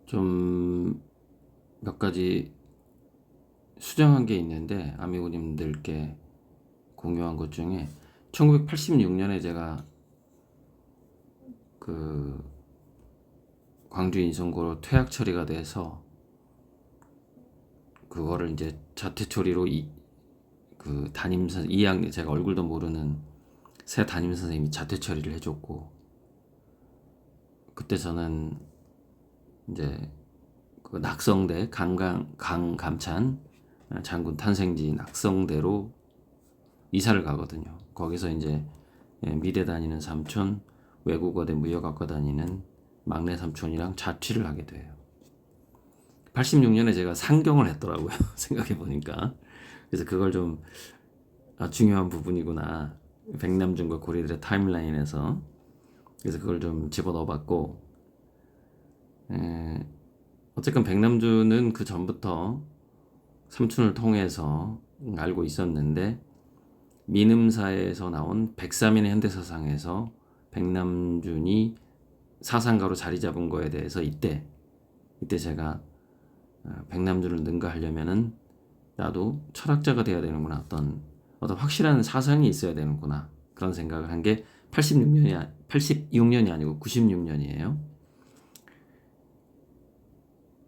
좀 몇 가지 수정한 게 있는데 아미고님들께 공유한 것 중에 1986년에 제가 그 광주 인선고로 퇴학 처리가 돼서 그거를 이제 자퇴 처리로 그 담임 선 2학년 제가 얼굴도 모르는 새 담임 선생님이 자퇴 처리를 해줬고, 그때 저는 이제 그 낙성대 강감찬 장군 탄생지 낙성대로 이사를 가거든요. 거기서 이제 미대 다니는 삼촌, 외국어대 무역학과 다니는 막내 삼촌이랑 자취를 하게 돼요. 86년에 제가 상경을 했더라고요. 생각해 보니까. 그래서 그걸 좀 중요한 부분이구나. 백남준과 고리들의 타임라인에서. 그래서 그걸 좀 집어넣어봤고, 어쨌건 백남준은 그 전부터 삼촌을 통해서 알고 있었는데, 민음사에서 나온 103인의 현대사상에서 백남준이 사상가로 자리 잡은 거에 대해서 이때 제가 백남준을 능가하려면은 나도 철학자가 돼야 되는구나, 어떤 확실한 사상이 있어야 되는구나, 그런 생각을 한 게 86년이 아니고 96년이에요.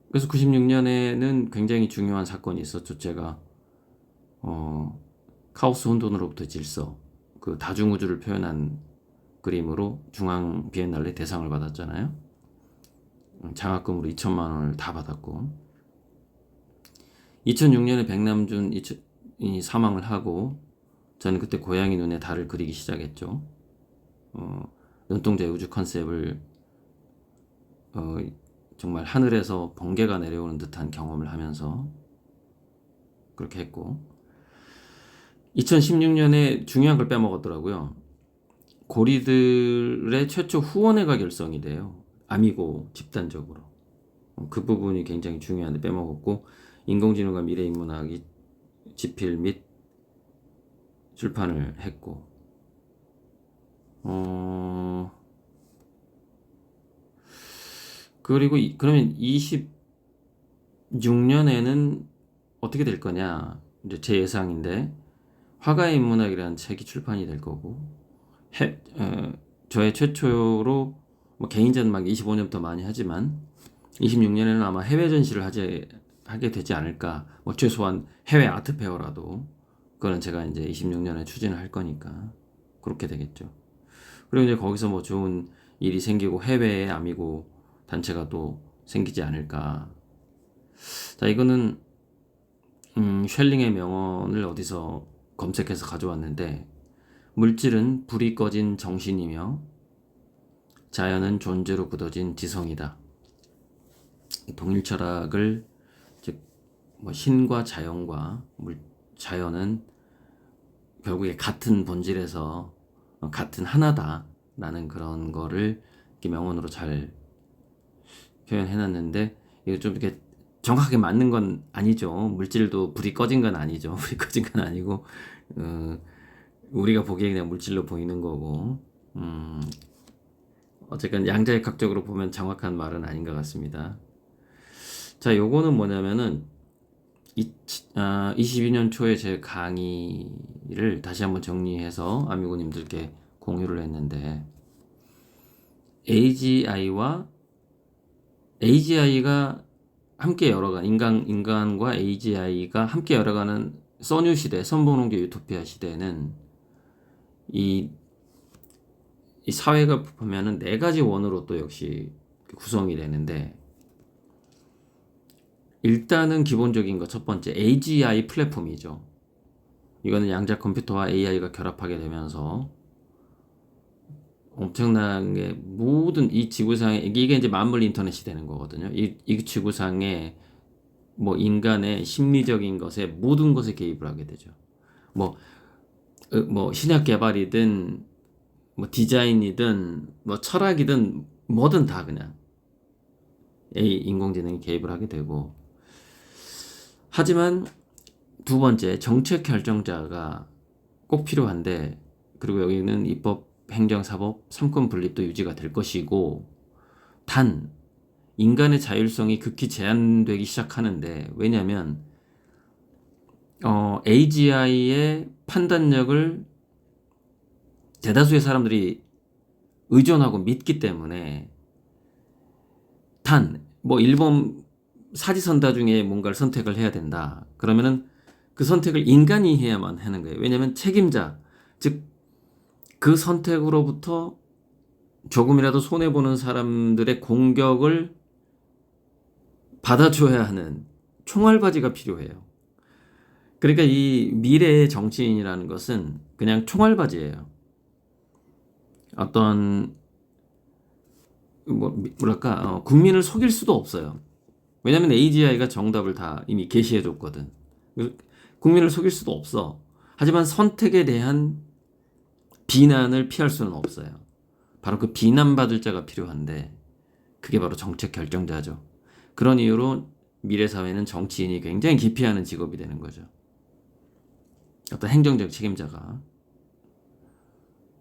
그래서 96년에는 굉장히 중요한 사건이 있었죠. 제가 카오스 혼돈으로부터 질서, 그 다중우주를 표현한 그림으로 중앙 비엔날레 대상을 받았잖아요. 장학금으로 2천만 원을 다 받았고, 2006년에 백남준이 사망을 하고 저는 그때 고양이 눈에 달을 그리기 시작했죠. 눈동자의 우주 컨셉을 정말 하늘에서 번개가 내려오는 듯한 경험을 하면서 그렇게 했고, 2016년에 중요한 걸 빼먹었더라고요. 고리들의 최초 후원회가 결성이 돼요. 아미고 집단적으로. 그 부분이 굉장히 중요한데 빼먹었고, 인공지능과 미래인문학이 집필 및 출판을 했고, 그리고 그러면 26년에는 어떻게 될 거냐, 이제 제 예상인데, 화가의 인문학이라는 책이 출판이 될 거고, 저의 최초로 뭐 개인전 막 25년부터 많이 하지만 26년에는 아마 해외 전시를 하게 되지 않을까. 뭐 최소한 해외 아트 페어라도. 그거는 제가 이제 26년에 추진을 할 거니까 그렇게 되겠죠. 그리고 이제 거기서 뭐 좋은 일이 생기고 해외에 아미고 단체가 또 생기지 않을까. 자, 이거는 쉘링의 명언을 어디서 검색해서 가져왔는데, 물질은 불이 꺼진 정신이며 자연은 존재로 굳어진 지성이다. 동일 철학을, 즉 뭐 신과 자연과 자연은 결국에 같은 본질에서 같은 하나다라는 그런 거를 이렇게 명언으로 잘 표현해놨는데, 이거 좀 이렇게 정확하게 맞는 건 아니죠. 물질도 불이 꺼진 건 아니죠. 불이 꺼진 건 아니고, 우리가 보기에 그냥 물질로 보이는 거고, 어쨌든 양자역학적으로 보면 정확한 말은 아닌 것 같습니다. 자, 요거는 뭐냐면은 22년 초에 제 강의를 다시 한번 정리해서 아미고님들께 공유를 했는데, AGI가 함께 열어가는, 인간과 AGI가 함께 열어가는 써뉴 시대, 선봉농계 유토피아 시대에는 이 사회가 보면은 네 가지 원으로 또 역시 구성이 되는데, 일단은 기본적인 거 첫 번째 AGI 플랫폼이죠. 이거는 양자 컴퓨터와 AI가 결합하게 되면서 엄청나게 모든 이 지구상에, 이게 이제 만물 인터넷이 되는 거거든요. 이 지구상에 뭐 인간의 심리적인 것에 모든 것에 개입을 하게 되죠. 뭐, 뭐 신약 개발이든 뭐 디자인이든 뭐 철학이든 뭐든 다 그냥 인공지능이 개입을 하게 되고, 하지만 두 번째 정책 결정자가 꼭 필요한데, 그리고 여기는 입법, 행정, 사법, 삼권 분립도 유지가 될 것이고, 단 인간의 자율성이 극히 제한되기 시작하는데, 왜냐하면 AGI의 판단력을 대다수의 사람들이 의존하고 믿기 때문에, 뭐 일본 사지선다 중에 뭔가를 선택을 해야 된다. 그러면은 그 선택을 인간이 해야만 하는 거예요. 왜냐하면 책임자, 즉 그 선택으로부터 조금이라도 손해보는 사람들의 공격을 받아줘야 하는 총알바지가 필요해요. 그러니까 이 미래의 정치인이라는 것은 그냥 총알바지예요. 어떤 뭐랄까 국민을 속일 수도 없어요. 왜냐하면 AGI가 정답을 다 이미 게시해줬거든. 국민을 속일 수도 없어. 하지만 선택에 대한 비난을 피할 수는 없어요. 바로 그 비난받을 자가 필요한데, 그게 바로 정책 결정자죠. 그런 이유로 미래 사회는 정치인이 굉장히 기피하는 직업이 되는 거죠. 어떤 행정적 책임자가.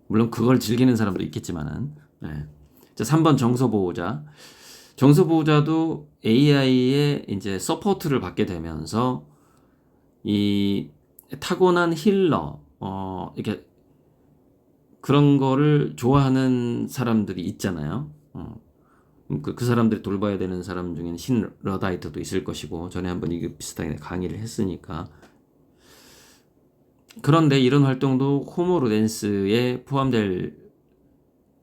물론 그걸 즐기는 사람도 있겠지만은. 네. 자, 3번 정서보호자. 정서보호자도 AI의 이제 서포트를 받게 되면서 이 타고난 힐러, 이렇게 그런 거를 좋아하는 사람들이 있잖아요. 그 사람들이 돌봐야 되는 사람 중에는 신러다이트도 있을 것이고, 전에 한번 이게 비슷하게 강의를 했으니까. 그런데 이런 활동도 호모로덴스에 포함될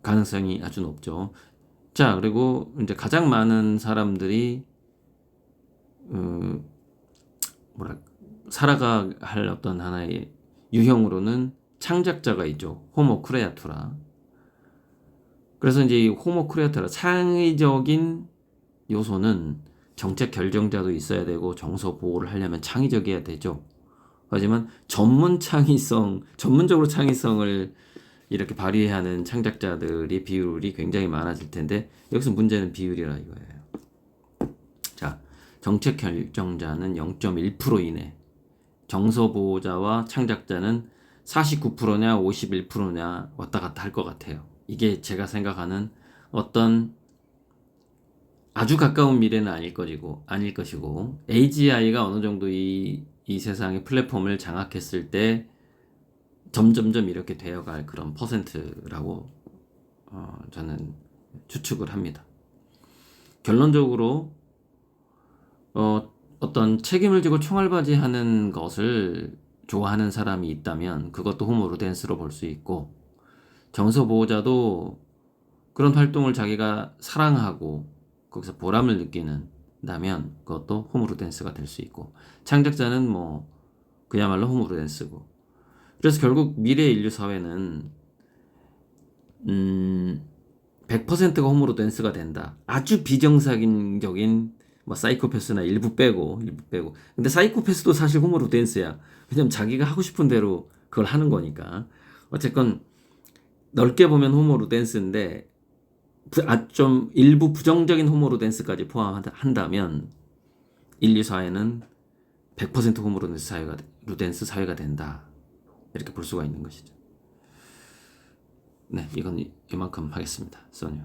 가능성이 아주 높죠. 자, 그리고 이제 가장 많은 사람들이 살아가 할 어떤 하나의 유형으로는 창작자가 있죠. 호모 크레아투라. 그래서 이제 이 호모 크레아투라, 창의적인 요소는 정책 결정자도 있어야 되고 정서 보호를 하려면 창의적이어야 되죠. 하지만 전문적으로 창의성을 이렇게 발휘하는 창작자들의 비율이 굉장히 많아질 텐데, 여기서 문제는 비율이라 이거예요. 자, 정책 결정자는 0.1% 이내, 정서 보호자와 창작자는 49%냐 51%냐 왔다 갔다 할 것 같아요. 이게 제가 생각하는 어떤 아주 가까운 미래는 아닐 것이고, AGI가 어느 정도 이 세상의 플랫폼을 장악했을 때 점점점 이렇게 되어갈 그런 퍼센트라고 저는 추측을 합니다. 결론적으로 어떤 책임을 지고 총알바지하는 것을 좋아하는 사람이 있다면 그것도 호모로덴스로 볼 수 있고, 정서보호자도 그런 활동을 자기가 사랑하고 거기서 보람을 느끼는다면 그것도 호모로덴스가 될 수 있고, 창작자는 뭐 그야말로 호모로덴스고. 그래서 결국 미래 인류 사회는 100%가 호모로덴스가 된다. 아주 비정상적인 뭐 사이코패스나 일부 빼고. 근데 사이코패스도 사실 호모로덴스야. 왜냐면 자기가 하고 싶은 대로 그걸 하는 거니까. 어쨌건 넓게 보면 호모로덴스인데 좀 일부 부정적인 호모로덴스까지 포함한다면 인류 사회는 100% 호모로덴스 사회가 된다. 이렇게 볼 수가 있는 것이죠. 네, 이건 이만큼 하겠습니다. 소니요.